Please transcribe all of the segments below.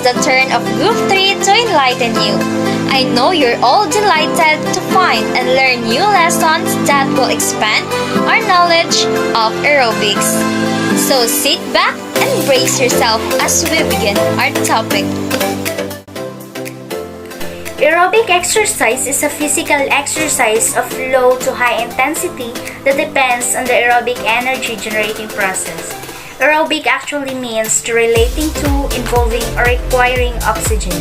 the turn of Group 3 to enlighten you. I know you're all delighted to find and learn new lessons that will expand our knowledge of aerobics. So sit back and brace yourself as we begin our topic. Aerobic exercise is a physical exercise of low to high intensity that depends on the aerobic energy generating process. Aerobic actually means relating to, involving, or requiring oxygen,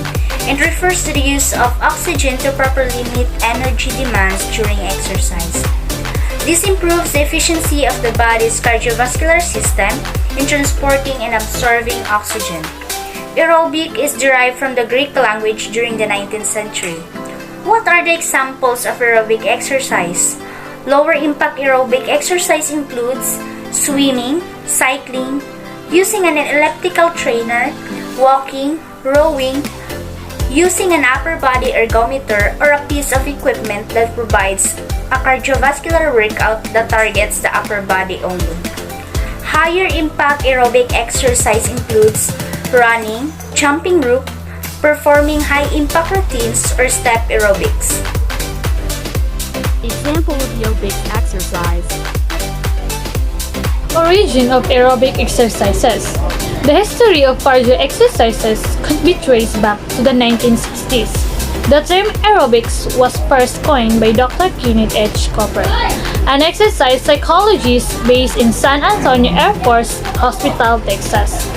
and refers to the use of oxygen to properly meet energy demands during exercise. This improves the efficiency of the body's cardiovascular system in transporting and absorbing oxygen. Aerobic is derived from the Greek language during the 19th century. What are the examples of aerobic exercise? Lower impact aerobic exercise includes swimming, cycling, using an elliptical trainer, walking, rowing, using an upper body ergometer or a piece of equipment that provides a cardiovascular workout that targets the upper body only. Higher impact aerobic exercise includes running, jumping rope, performing high impact routines, or step aerobics. Example of aerobic exercise. Origin of aerobic exercises. The history of cardio exercises could be traced back to the 1960s. The term aerobics was first coined by Dr. Kenneth H. Cooper, an exercise psychologist based in San Antonio Air Force Hospital, Texas.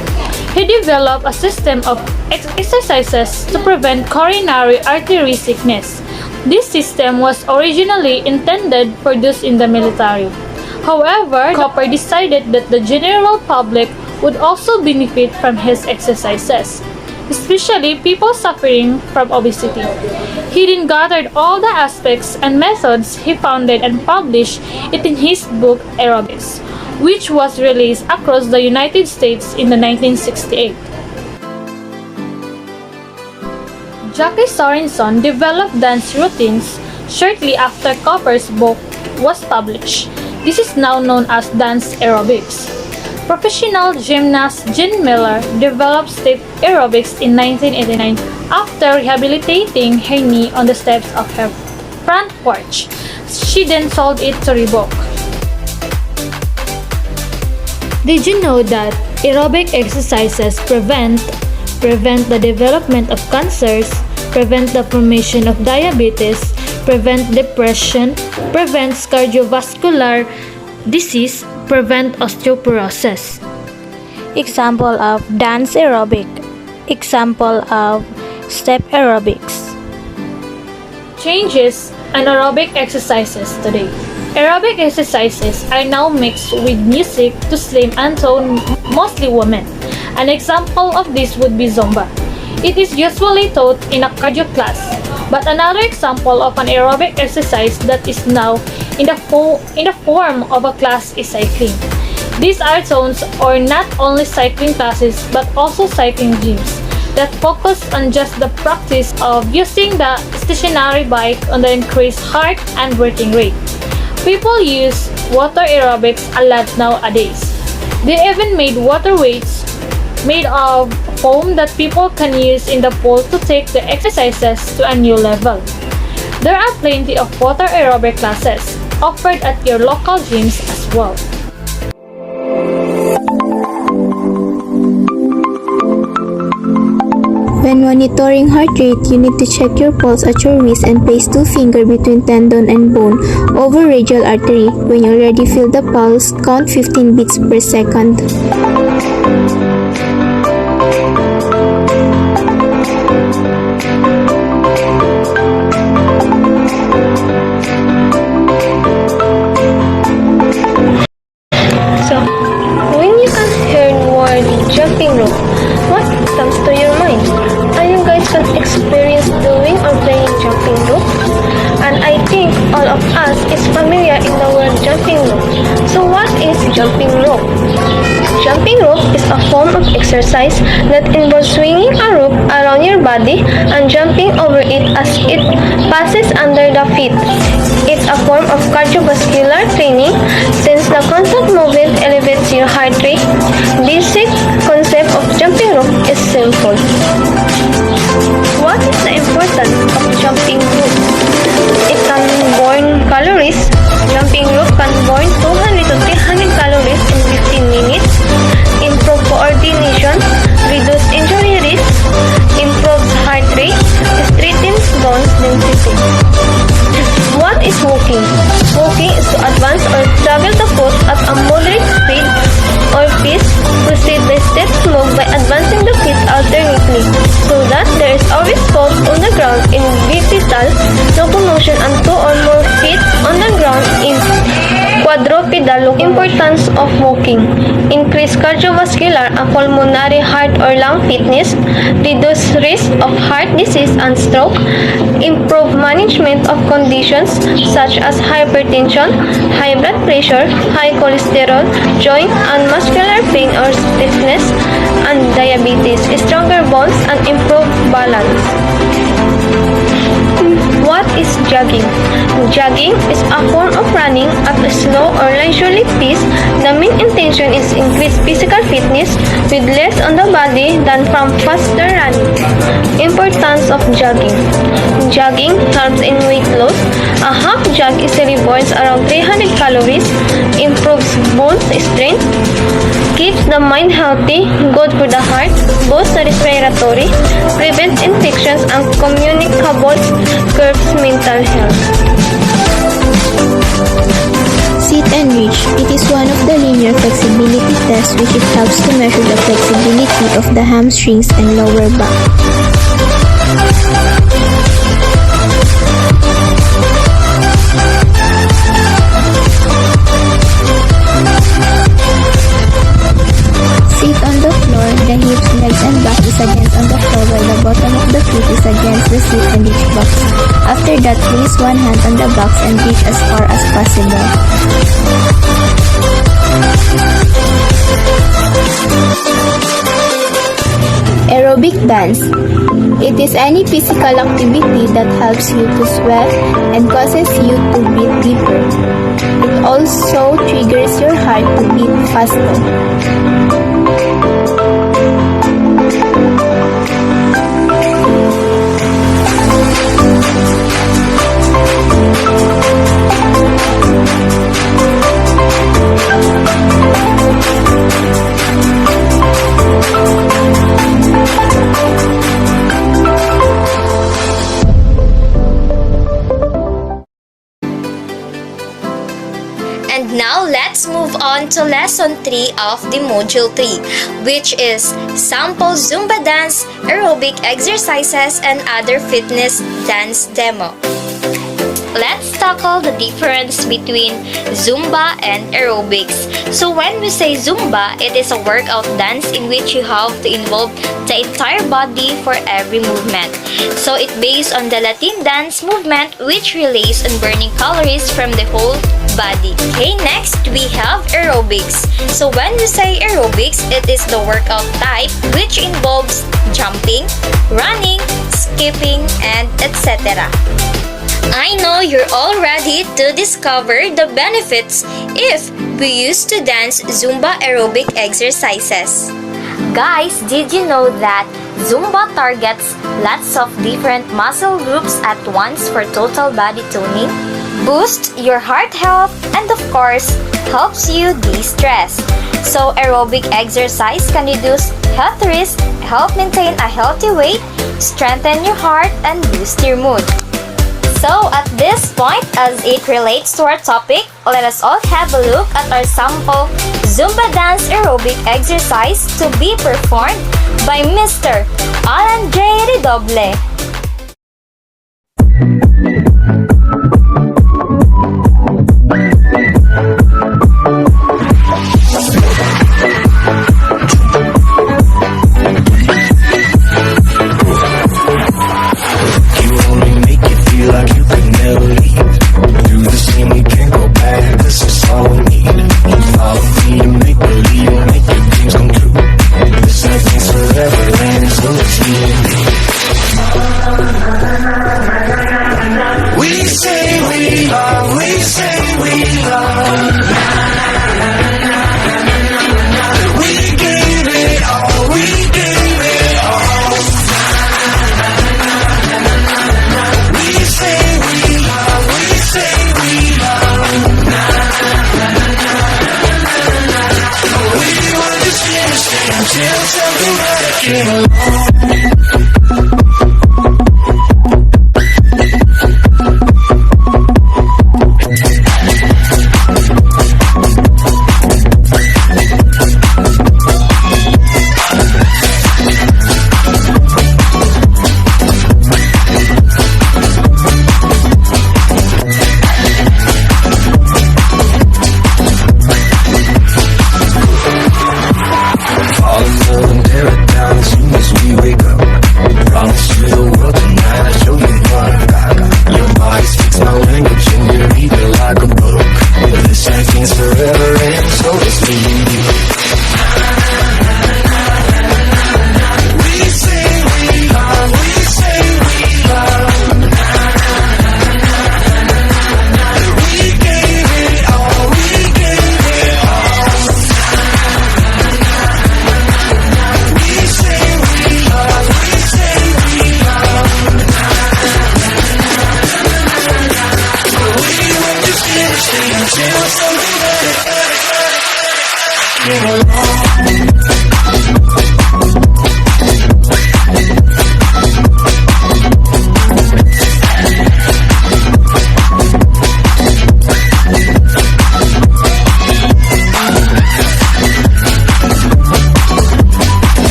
He developed a system of exercises to prevent coronary artery sickness. This system was originally intended for use in the military. However, Cooper decided that the general public would also benefit from his exercises, especially people suffering from obesity. He then gathered all the aspects and methods he founded and published it in his book Aerobics, which was released across the United States in 1968. Jackie Sorenson developed dance routines shortly after Cooper's book was published. This is now known as dance aerobics. Professional gymnast Jean Miller developed step aerobics in 1989 after rehabilitating her knee on the steps of her front porch. She then sold it to Reebok. Did you know that aerobic exercises prevent the development of cancers, prevent the formation of diabetes, prevent depression, prevents cardiovascular disease, prevent osteoporosis? Example of dance aerobic. Example of step aerobics. Changes in aerobic exercises today. Aerobic exercises are now mixed with music to slim and tone, mostly women. An example of this would be Zumba. It is usually taught in a cardio class, but another example of an aerobic exercise that is now in the form of a class is cycling. These are tones or not only cycling classes but also cycling gyms that focus on just the practice of using the stationary bike on the increased heart and breathing rate. People use water aerobics a lot nowadays. They even made water weights made of foam that people can use in the pool to take the exercises to a new level. There are plenty of water aerobic classes offered at your local gyms as well. When monitoring heart rate, you need to check your pulse at your wrist and place 2 fingers between tendon and bone over radial artery. When you already feel the pulse, count 15 beats per second. So, when you can hear the word jumping rope, what comes to your mind? Are you guys can experience doing or playing jumping rope? And I think all of us is familiar in the word jumping rope. So what is jumping rope? Jumping rope is a form of exercise that involves swinging a rope around your body and jumping over it as it passes under the feet. It's a form of cardiovascular training since the constant movement elevates your heart rate. Basic concept of jumping rope is simple. motion and 2 or more feet on the ground in quadrupedal importance of walking, increase cardiovascular and pulmonary heart or lung fitness, reduce risk of heart disease and stroke, improve management of conditions such as hypertension, high blood pressure, high cholesterol, joint and muscular pain or stiffness, and diabetes, stronger bones, and improved balance. What is jogging? Jogging is a form of running at a slow or leisurely pace. The main intention is increase physical fitness with less on the body than from faster running. Importance of jogging. Jogging helps in weight loss. A half jog easily burns around 300 calories, improves bone strength, keeps the mind healthy, good for the heart, boosts the respiratory, prevents infections and communicable, curbs mental health. Sit and reach. It is one of the linear flexibility tests which it helps to measure the flexibility of the hamstrings and lower back. Sit on the floor, the hips, legs and back is against on the floor while the bottom of the feet is against the sit and reach box. After that, place one hand on the box and reach as far as possible. Aerobic dance. It is any physical activity that helps you to sweat and causes you to breathe deeper. It also triggers your heart to beat faster. And now let's move on to lesson 3 of the Module 3, which is sample Zumba dance, aerobic exercises, and other fitness dance demo. Let's tackle the difference between Zumba and aerobics. So when we say Zumba, it is a workout dance in which you have to involve the entire body for every movement. So it's based on the Latin dance movement which relays on burning calories from the whole body. Okay, next we have aerobics. So when we say aerobics, it is the workout type which involves jumping, running, skipping, and etc. I know you're all ready to discover the benefits if we used to dance Zumba aerobic exercises. Guys, did you know that Zumba targets lots of different muscle groups at once for total body toning? Boost your heart health and of course, helps you de-stress. So aerobic exercise can reduce health risk, help maintain a healthy weight, strengthen your heart, and boost your mood. So at this point, as it relates to our topic, let us all have a look at our sample Zumba dance aerobic exercise to be performed by Mr. Alan J. Redoble.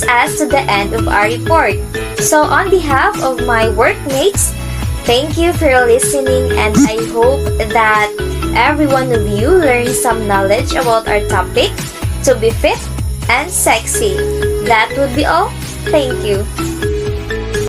us to the end of our report. So on behalf of my workmates, thank you for listening, and I hope that every one of you learned some knowledge about our topic, to be fit and sexy. That would be all. Thank you.